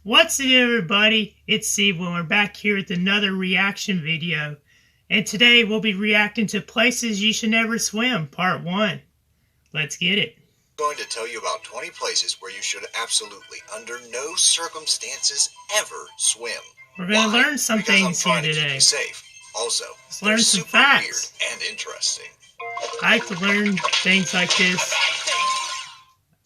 What's it, everybody? It's Steve, and we're back here with another reaction video. And today we'll be reacting to Places You Should Never Swim, Part 1. Let's get it. I'm going to tell you about 20 places where you should absolutely, under no circumstances, ever swim. We're going to learn some things here today. today. Safe. Also, let's learn some super facts. Weird and interesting. I like to learn things like this.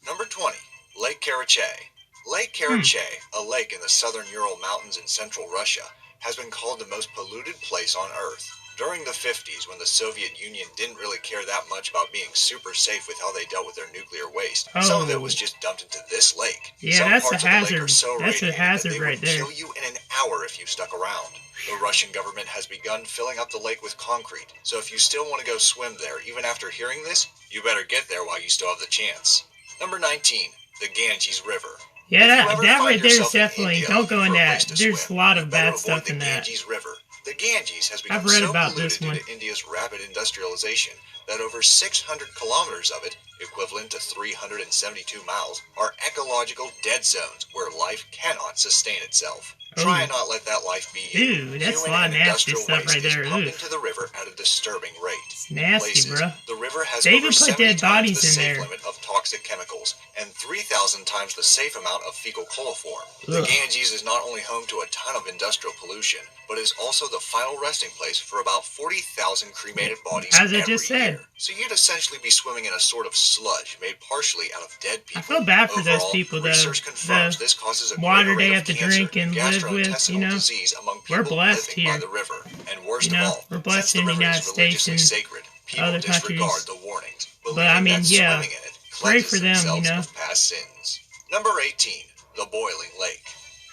Number 20. Lake KARACHAY. Lake KARACHAY, a lake in the southern Ural Mountains in central Russia, has been called the most polluted place on Earth. During the 50s, when the Soviet Union didn't really care that much about being super safe with how they dealt with their nuclear waste, some of it was just dumped into this lake. Yeah, some that's parts a hazard. Of the lake are so that's a hazard that they right would there. Kill you in an hour if you stuck around. The Russian government has begun filling up the lake with concrete, so if you still want to go swim there, even after hearing this, you better get there while you still have the chance. Number 19. The Ganges River. Yeah, that right there is definitely, don't go in that. There's a lot of bad stuff in that. The Ganges has become I've read so about polluted this one. due to India's rapid industrialization that over 600 kilometers of it, equivalent to 372 miles, are ecological dead zones where life cannot sustain itself. Try and not let that life be you. Ooh, that's a lot of nasty stuff right there. Pumped into the river at a disturbing rate. It's nasty, bro. The river has they over even put 70 dead bodies times the in safe there. limit of toxic chemicals and 3,000 times the safe amount of fecal coliform. Ugh. The Ganges is not only home to a ton of industrial pollution, but is also the final resting place for about 40,000 cremated bodies As I every just said. year. So you'd essentially be swimming in a sort of sludge made partially out of dead people. I feel bad for those Overall, people, though. research confirms this causes a Water great they rate have of to cancer, drink and live with, you know. disease among We're people blessed living here. by the river. And worst You of know, all, we're blessed since in the the river United is States religiously and sacred, people other disregard countries. the warnings, But I mean, that yeah, swimming in it pray cleanses for them, you themselves know. of past sins. Number 18. The Boiling Lake.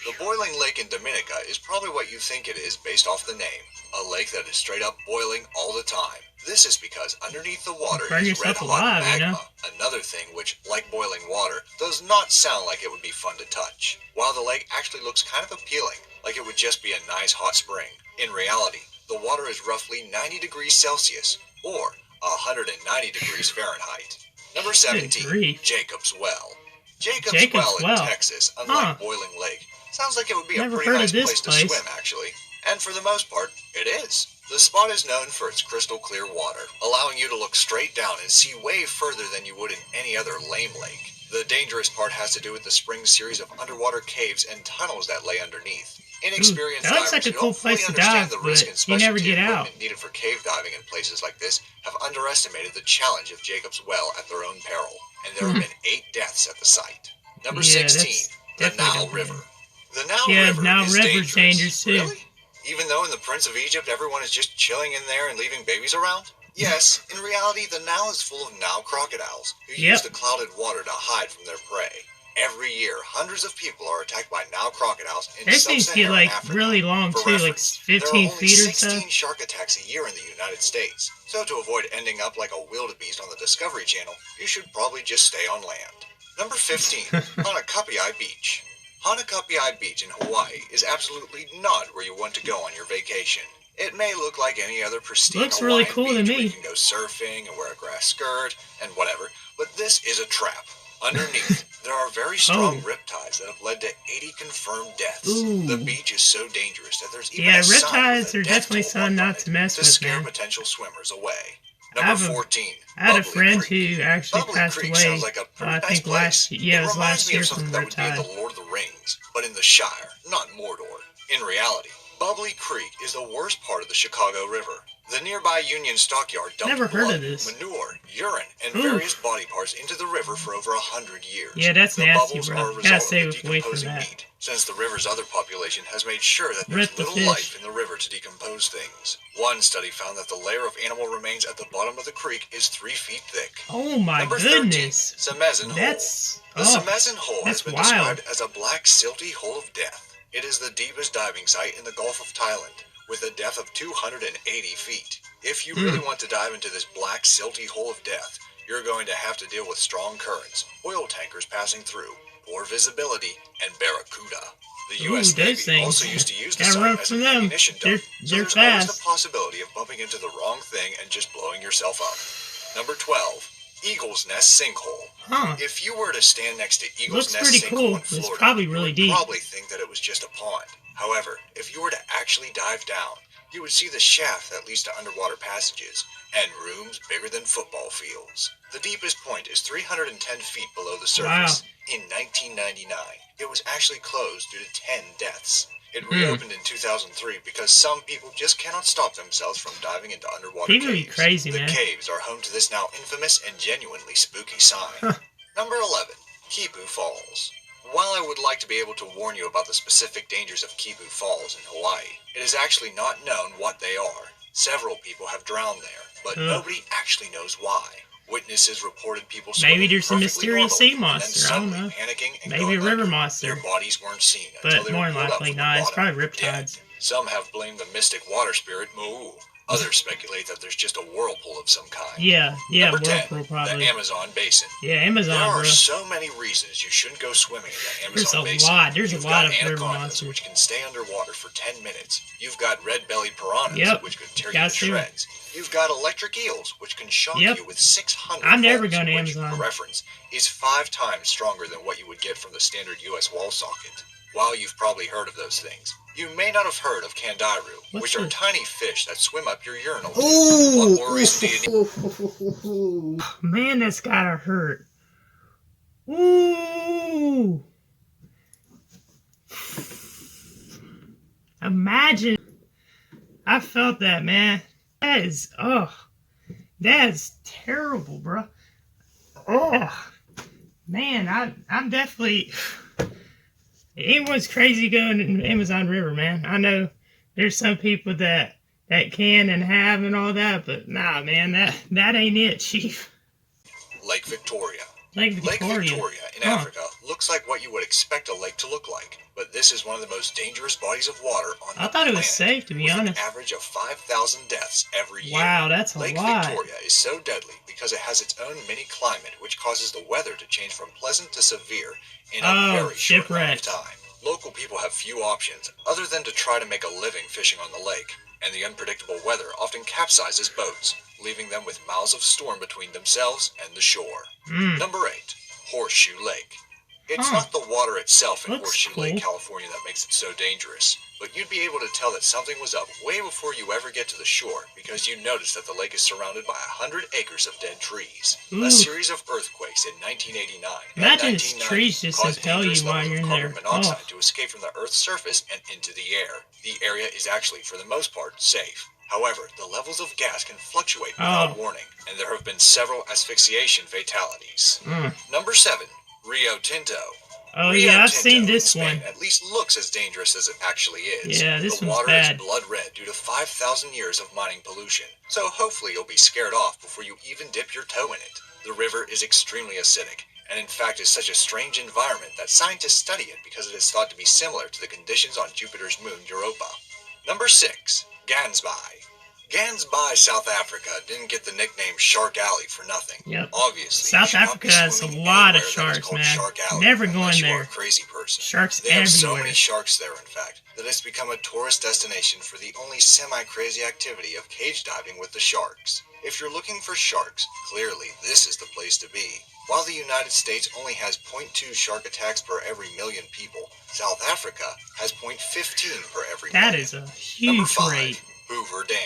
The Boiling Lake in Dominica is probably what you think it is based off the name. A lake that is straight up boiling all the time. This is because underneath the water is red-hot magma, you know? another thing which, like boiling water, does not sound like it would be fun to touch. While the lake actually looks kind of appealing, like it would just be a nice hot spring, in reality, the water is roughly 90 degrees Celsius, or 190 degrees Fahrenheit. Number 17. Jacob's Well. Jacob's Well in Texas, unlike Boiling Lake, sounds like it would be a pretty nice place to swim, actually. And for the most part, it is. The spot is known for its crystal clear water, allowing you to look straight down and see way further than you would in any other lame lake. The dangerous part has to do with the spring series of underwater caves and tunnels that lay underneath. Inexperienced that looks divers like a who cool don't fully place to understand dive, the risk but and you never specialty get out. equipment needed for cave diving in places like this have underestimated the challenge of Jacob's Well at their own peril, and there have been 8 deaths at the site. Number 16. The Nile River. The Nile River is dangerous too. Really? Even though in the Prince of Egypt everyone is just chilling in there and leaving babies around? Yes, in reality the Nile is full of Nile crocodiles who use the clouded water to hide from their prey. Every year, hundreds of people are attacked by Nile crocodiles in sub-Saharan Africa. Really long For too, like reference, 15 feet or so. There are only 16 shark attacks a year in the United States. So to avoid ending up like a wildebeest on the Discovery Channel, you should probably just stay on land. Number 15. Hanakapii Beach. Hanakapii Beach in Hawaii is absolutely not where you want to go on your vacation. It may look like any other pristine really Hawaiian cool to beach me. where you can go surfing and wear a grass skirt and whatever, but this is a trap. Underneath, there are very strong riptides that have led to 80 confirmed deaths. Ooh. The beach is so dangerous that there's even a sign riptides with a are death definitely toll something marked not on to it mess to with, scare man. potential swimmers away. I Number 14. had a Bubbly friend Creek. who actually Bubbly passed Creek away. sounds like a pretty I nice think place. it was last year of from something that would be in riptide. the Lord of the Rings, but in the Shire, not Mordor. In reality, Bubbly Creek is the worst part of the Chicago River. The nearby Union Stockyard dumped blood, manure, urine, and various body parts into the river for over 100 years. Yeah, that's the nasty, bubbles bro. are a Gotta result stay of the away from decomposing that. meat, since the river's other population has made sure that there's little life in the river to decompose things. One study found that the layer of animal remains at the bottom of the creek is 3 feet thick. Oh my Number goodness. 13, Savagen Hole. The Savagen Hole has been described as a black silty hole of death. It is the deepest diving site in the Gulf of Thailand, with a depth of 280 feet. If you really want to dive into this black silty hole of death, you're going to have to deal with strong currents, oil tankers passing through, poor visibility, and barracuda. The U.S. Navy also used to use the site as an ammunition dump, so there's always the possibility of bumping into the wrong thing and just blowing yourself up. Number 12. Eagle's Nest Sinkhole. If you were to stand next to Eagle's Nest Sinkhole in Florida, probably really deep. you would probably think that it was just a pond. However, if you were to actually dive down, you would see the shaft that leads to underwater passages and rooms bigger than football fields. The deepest point is 310 feet below the surface. Wow. In 1999, it was actually closed due to 10 deaths. It reopened in 2003 because some people just cannot stop themselves from diving into underwater People caves. be crazy, the man. caves are home to this now infamous and genuinely spooky sign. Number 11. Kipu Falls. While I would like to be able to warn you about the specific dangers of Kipu Falls in Hawaii, it is actually not known what they are. Several people have drowned there, but nobody actually knows why. Witnesses reported people swimming Maybe there's a perfectly mysterious normally, sea monster. I don't know. Panicking and Maybe going a river under. monster. Their bodies weren't seen until But they more were than pulled up likely from the not. It's bottom, probably dead. riptides. Some have blamed the mystic water spirit Mo'u. Others speculate that there's just a whirlpool of some kind. Yeah, Number 10, whirlpool probably. the Amazon Basin. Yeah, Amazon, There are bro. so many reasons you shouldn't go swimming in the Amazon There's a Basin. lot. There's You've a lot got of river anacondas, monsters. which can stay underwater for 10 minutes. You've got red-bellied piranhas, Yep. which could tear you Got to to. shreds. You've got electric eels, which can shock Yep. you with 600 I'm never volts, going to which, Amazon. for reference, is 5 times stronger than what you would get from the standard U.S. wall socket. While you've probably heard of those things, you may not have heard of kangaroo, which are tiny fish that swim up your urinal. What more reason do you need? Man, that's gotta hurt. Ooh. Imagine. I felt that, man. That is, that's terrible, bro. Oh, man, I'm definitely. Anyone's crazy going in the Amazon River, man. I know there's some people that can and have and all that, but nah, man, that ain't it, Chief. Lake Victoria. Lake Victoria in Africa looks like what you would expect a lake to look like, but this is one of the most dangerous bodies of water on the planet. I thought it was safe, to be honest. An average of 5,000 deaths every year. Wow, that's a lot. Lake Victoria is so deadly because it has its own mini climate, which causes the weather to change from pleasant to severe in a very short amount of time. Local people have few options other than to try to make a living fishing on the lake, and the unpredictable weather often capsizes boats, leaving them with miles of storm between themselves and the shore. Number 8. Horseshoe Lake. It's not the water itself in Horseshoe Lake, California that makes it so dangerous, but you'd be able to tell that something was up way before you ever get to the shore because you notice that the lake is surrounded by 100 acres of dead trees. A series of earthquakes in 1989 Imagine and it's 1990 trees just caused impel you dangerous while levels you're of in carbon there. monoxide to escape from the Earth's surface and into the air. The area is actually, for the most part, safe. However, the levels of gas can fluctuate without warning, and there have been several asphyxiation fatalities. Number 7. Rio Tinto. Oh, Rio yeah, I've Tinto seen in this Spain one. at least looks as dangerous as it actually is. Yeah, this the one's water bad. is blood red due to 5,000 years of mining pollution, so hopefully you'll be scared off before you even dip your toe in it. The river is extremely acidic, and in fact is such a strange environment that scientists study it because it is thought to be similar to the conditions on Jupiter's moon Europa. Number 6. Gansbai. Gansbai, South Africa, didn't get the nickname Shark Alley for nothing. Yep. Obviously, South Africa has a lot of sharks, man. Never going there. You are a crazy person. Sharks They have everywhere. so many sharks there, in fact, that it's become a tourist destination for the only semi-crazy activity of cage diving with the sharks. If you're looking for sharks, clearly this is the place to be. While the United States only has 0.2 shark attacks per every million people, South Africa has 0.15 per every million. That is a Number huge 5, rate. Hoover Dam.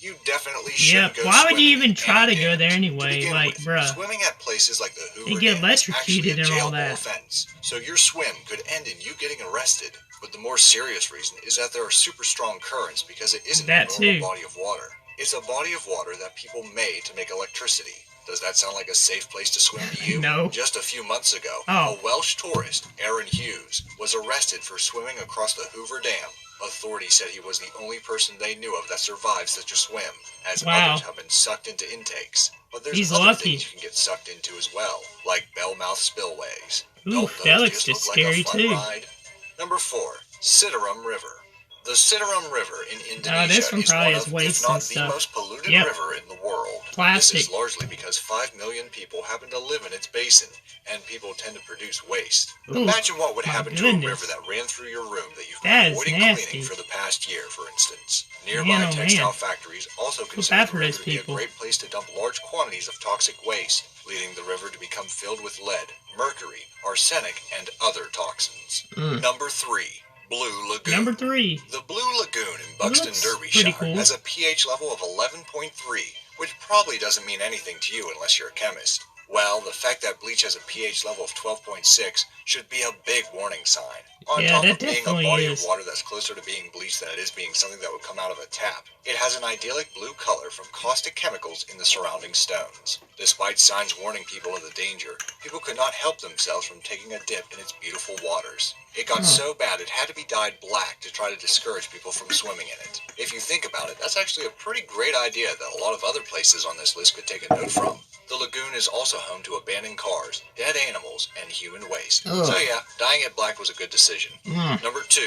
You definitely shouldn't go Why would you swimming even try to go there To anyway? begin Like, with, bruh. swimming at places like the Hoover You get Dam is actually a electrocuted and all jailable that. offense, so your swim could end in you getting arrested. But the more serious reason is that there are super strong currents because it isn't That a normal too. body of water. It's a body of water that people made to make electricity. Does that sound like a safe place to swim to you? No. Just a few months ago, Oh. a Welsh tourist, Aaron Hughes, was arrested for swimming across the Hoover Dam. Authorities said he was the only person they knew of that survived such a swim, as Wow. others have been sucked into intakes. But there's He's other lucky. things you can get sucked into as well, like bellmouth spillways. Ooh, Don't that those looks just just look like scary a fun too. ride? Number 4, Citarum River. The Citarum River in Indonesia this one is probably one has of, wastes if not and the stuff. most polluted Yep. river in the world. Plastic. This is largely because 5 million people happen to live in its basin, and people tend to produce waste. Ooh, Imagine what would my happen to goodness. a river that ran through your room that you've That been is avoiding nasty. cleaning for the past year, for instance. Man, Nearby oh, textile man. factories also Feel consider bad the for river those to be a people. great place to dump large quantities of toxic waste, leading the river to become filled with lead, mercury, arsenic, and other toxins. Number 3. Blue Lagoon. Number 3. The Blue Lagoon in Buxton, Looks Derbyshire pretty cool. has a pH level of 11.3, which probably doesn't mean anything to you unless you're a chemist. Well, the fact that bleach has a pH level of 12.6 should be a big warning sign. On Yeah, top that of being a definitely body is. of water that's closer to being bleach than it is being something that would come out of a tap, it has an idyllic blue color from caustic chemicals in the surrounding stones. Despite signs warning people of the danger, people could not help themselves from taking a dip in its beautiful waters. It got so bad it had to be dyed black to try to discourage people from swimming in it. If you think about it, that's actually a pretty great idea that a lot of other places on this list could take a note from. The lagoon is also home to abandoned cars, dead animals, and human waste. Ugh. So yeah, dyeing it black was a good decision. Mm. Number 2,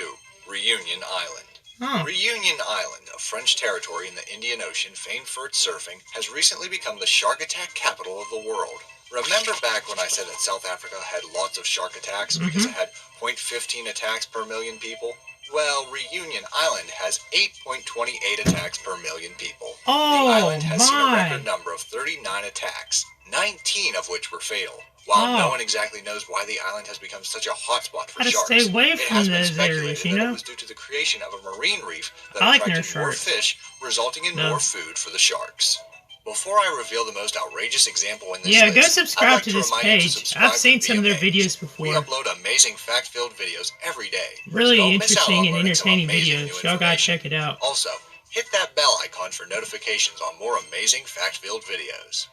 Reunion Island. Oh. Reunion Island, a French territory in the Indian Ocean famed for its surfing, has recently become the shark attack capital of the world. Remember back when I said that South Africa had lots of shark attacks because it had 0.15 attacks per million people? Well, Reunion Island has 8.28 attacks per million people. Oh, the island has seen a my. record number of 39 attacks, 19 of which were fatal. While no one exactly knows why the island has become such a hotspot for Gotta sharks, stay away it from has been those speculated areas, you that know? it was due to the creation of a marine reef that I like attracted more sharks. fish, resulting in more food for the sharks. Before I reveal the most outrageous example in this list, Go I'd subscribe like to this remind you to page. subscribe I've seen to some of their Be videos We before. upload amazing fact-filled videos every day. Really So don't miss out on interesting and learning some entertaining amazing videos. new Y'all gotta information. check it out. Also, hit that bell icon for notifications on more amazing fact-filled videos.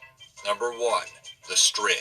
Number 1, the Strid.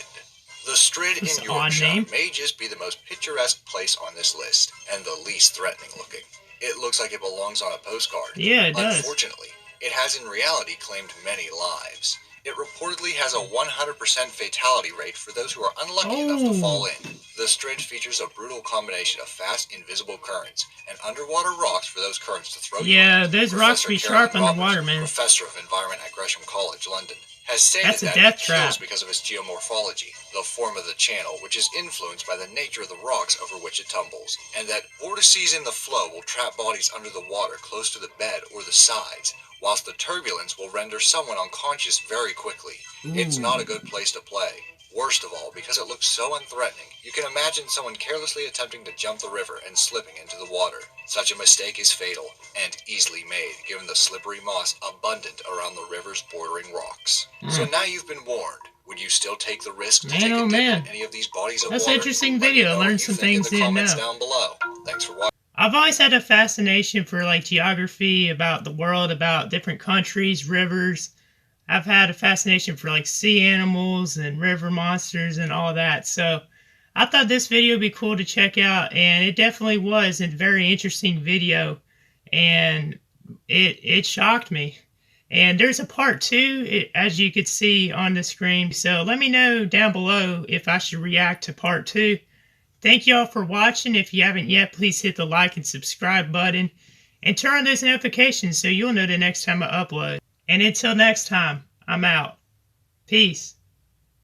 The Strid That's in an odd Yorkshire name. may just be the most picturesque place on this list, and the least threatening looking. It looks like it belongs on a postcard. Yeah, it does. Unfortunately, it has in reality claimed many lives. It reportedly has a 100% fatality rate for those who are unlucky enough to fall in. The Strid features a brutal combination of fast, invisible currents and underwater rocks for those currents to throw you Yeah, in. those rocks Professor be Carolyn sharp underwater, Roberts, man. Professor of Environment at Gresham College, London, has stated That's a that death it kills trap. because of its geomorphology, the form of the channel, which is influenced by the nature of the rocks over which it tumbles, and that vortices in the flow will trap bodies under the water close to the bed or the sides, whilst the turbulence will render someone unconscious very quickly. It's not a good place to play. Worst of all, because it looks so unthreatening, you can imagine someone carelessly attempting to jump the river and slipping into the water. Such a mistake is fatal, and easily made, given the slippery moss abundant around the river's bordering rocks. So now you've been warned. Would you still take the risk to take a dip in any of these bodies of That's water? an interesting Let me video. know what Learned you some think in things the you didn't comments know. down below. Thanks for watching. I've always had a fascination for like geography, about the world, about different countries, rivers. I've had a fascination for like sea animals and river monsters and all that. So I thought this video would be cool to check out, and it definitely was a very interesting video, and it shocked me. And there's a part 2, as you could see on the screen. So let me know down below if I should react to part 2. Thank y'all for watching. If you haven't yet, please hit the like and subscribe button and turn on those notifications so you'll know the next time I upload. And until next time, I'm out. Peace.